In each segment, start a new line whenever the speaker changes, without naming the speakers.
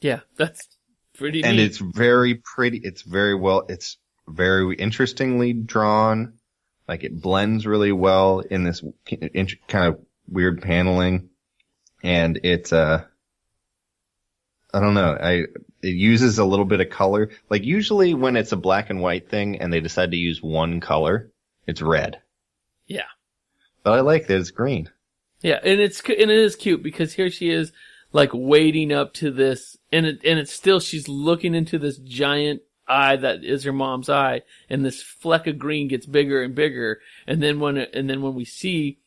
Yeah, that's pretty
And
neat.
it's very pretty. It's very interestingly drawn. Like it blends really well in this kind of weird paneling. And it's, I don't know. It uses a little bit of color. Like usually when it's a black and white thing and they decide to use one color, it's red.
Yeah.
But I like that it's green.
Yeah, and it is cute because here she is, like wading up to this, and it's still, she's looking into this giant eye that is her mom's eye, and this fleck of green gets bigger and bigger, and then when we see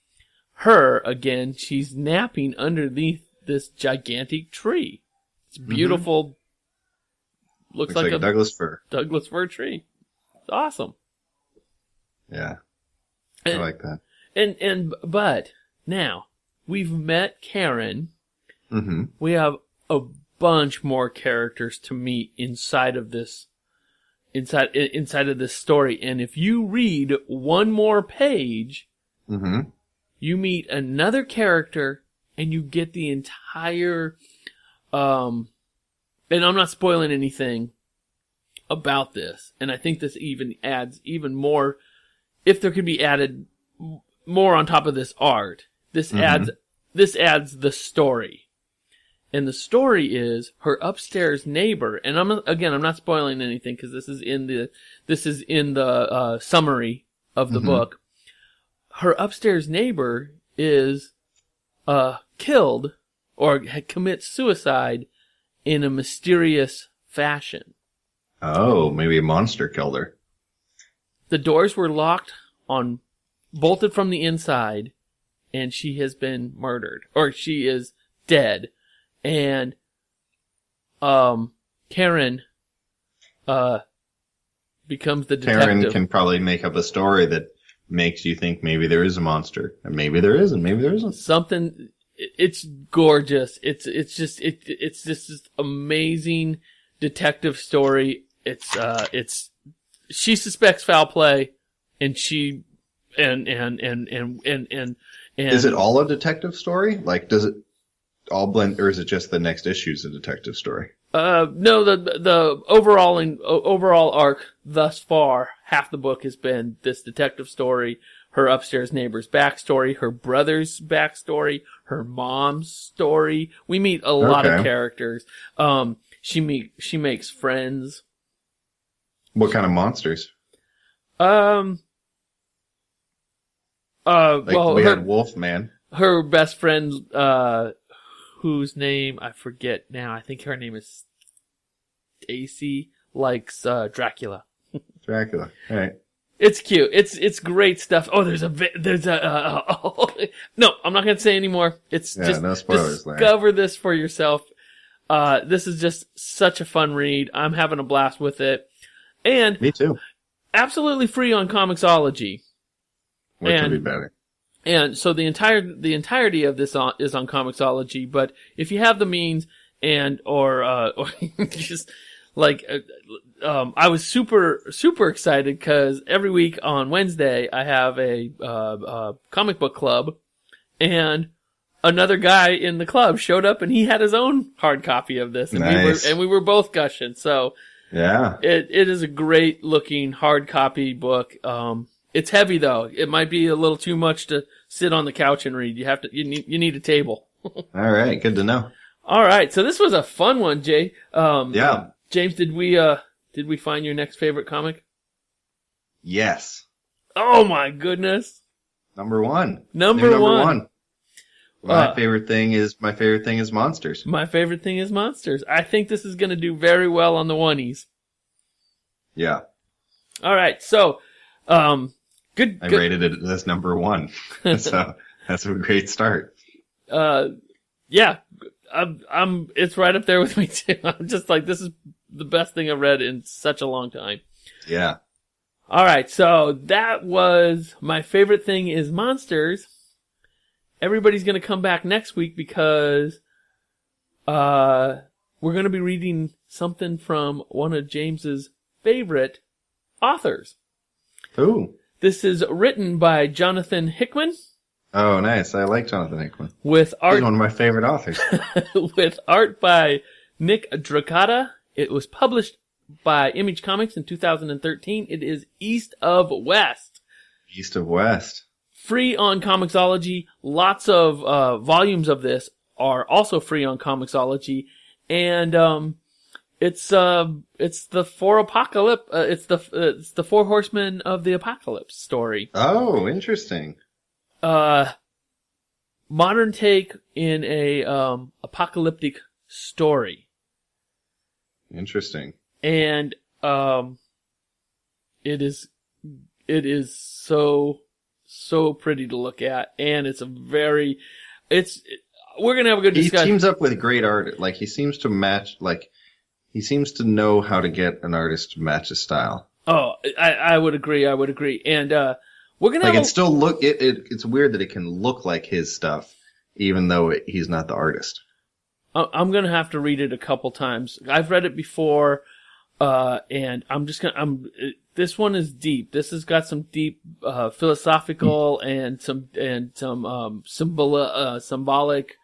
her again, she's napping underneath this gigantic tree. It's beautiful. Looks like a
Douglas fir.
Douglas fir tree. It's awesome.
Yeah. I like that.
But now we've met Karen.
Mm-hmm.
We have a bunch more characters to meet inside of this story. And if you read one more page,
Mm-hmm.
you meet another character and you get the entire, and I'm not spoiling anything about this. And I think this even adds even more, if there could be added more on top of this art, this adds the story. And the story is her upstairs neighbor, and I'm not spoiling anything because this is in the summary of the book. Her upstairs neighbor is killed or commits suicide in a mysterious fashion.
Oh, maybe a monster killed her.
The doors were bolted from the inside, and she has been murdered, or she is dead. And Karen becomes the detective.
Karen can probably make up a story that makes you think maybe there is a monster, and maybe there isn't. Maybe there isn't.
Something. It's gorgeous. It's just this amazing detective story. She suspects foul play, and she and
is it all a detective story? Like, does it all blend, or is it just the next issue's a detective story?
No, the overall arc thus far, half the book has been this detective story, her upstairs neighbor's backstory, her brother's backstory, her mom's story. We meet a lot of characters. She makes friends.
What kind of monsters?
We
had Wolfman.
Her best friend, whose name I forget now. I think her name is Stacy, likes Dracula.
Dracula, all right.
It's cute. It's great stuff. Oh, there's a no, I'm not gonna say anymore. It's just
no spoilers,
discover this for yourself. This is just such a fun read. I'm having a blast with it, and
me too.
Absolutely free on Comixology.
Which would be better.
And so the entirety of this is on Comixology, but if you have the means or just like, I was super excited because every week on Wednesday I have a comic book club, and another guy in the club showed up and he had his own hard copy of this, and
nice.
we were both gushing. So
yeah,
it is a great looking hard copy book. It's heavy though. It might be a little too much to sit on the couch and read. You need a table.
All right, good to know.
All right, so this was a fun one, Jay.
Yeah.
James, did we find your next favorite comic?
Yes.
Oh my goodness.
Number one.
Number one.
My favorite thing is monsters.
My favorite thing is monsters. I think this is going to do very well on the oneies.
Yeah.
All right, so good.
I rated it as number one, so that's a great start.
Yeah, it's right up there with me too. I'm just like, this is the best thing I've read in such a long time.
Yeah.
All right, so that was my favorite thing is monsters. Everybody's going to come back next week because we're going to be reading something from one of James's favorite authors.
Ooh.
This is written by Jonathan Hickman.
Oh, nice. I like Jonathan Hickman.
With art.
He's one of my favorite authors.
With art by Nick Dracata. It was published by Image Comics in 2013. It is East of West.
East of West.
Free on Comixology. Lots of volumes of this are also free on Comixology, and it's the four horsemen of the apocalypse story.
Oh, interesting.
Modern take in a apocalyptic story.
Interesting.
And it is so pretty to look at, and we're gonna have a good discussion.
He teams up with great art. Like he seems to match. Like he seems to know how to get an artist to match his style.
Oh, I would agree. And we're gonna
like it still look. It's weird that it can look like his stuff, even though he's not the artist.
I'm gonna have to read it a couple times. I've read it before, and this one is deep. This has got some deep philosophical and some symbolic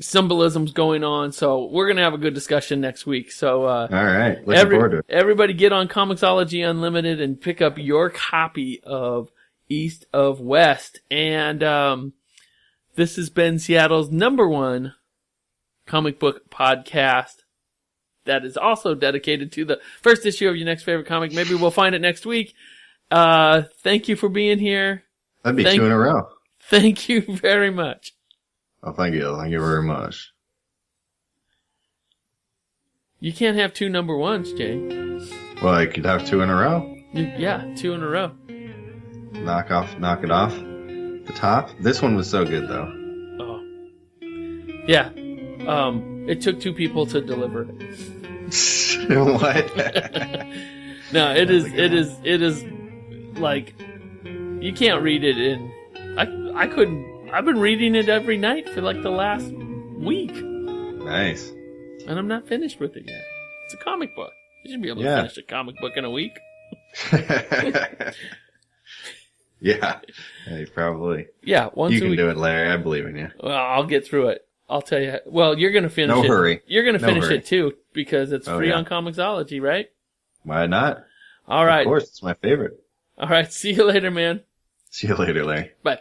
symbolisms going on. So we're gonna have a good discussion next week. So
all right, looking forward to it.
Everybody get on Comixology Unlimited and pick up your copy of East of West. And this has been Seattle's #1 comic book podcast that is also dedicated to the first issue of your next favorite comic. Maybe we'll find it next week. Thank you for being here.
That'd be 2 in a row.
Thank you very much.
Oh, thank you. Thank you very much.
You can't have 2 #1s, Jay.
Well, I could have 2 in a row.
Yeah, 2 in a row.
Knock it off. The top. This one was so good, though.
Oh. Yeah. It took 2 people to deliver it.
What?
No, it is like, you can't read it in, I couldn't, I've been reading it every night for like the last week.
Nice.
And I'm not finished with it yet. It's a comic book. You should be able to finish a comic book in a week.
Yeah, probably.
Yeah, once
you
a
can
week.
do it, Larry. I believe in you.
Well, I'll get through it. I'll tell you. Well, you're going to finish it.
No hurry.
You're going to finish
hurry.
it too, because it's free on Comixology, right?
Why not?
All right.
Of course, it's my favorite.
All right. See you later, man.
See you later, Larry.
Bye.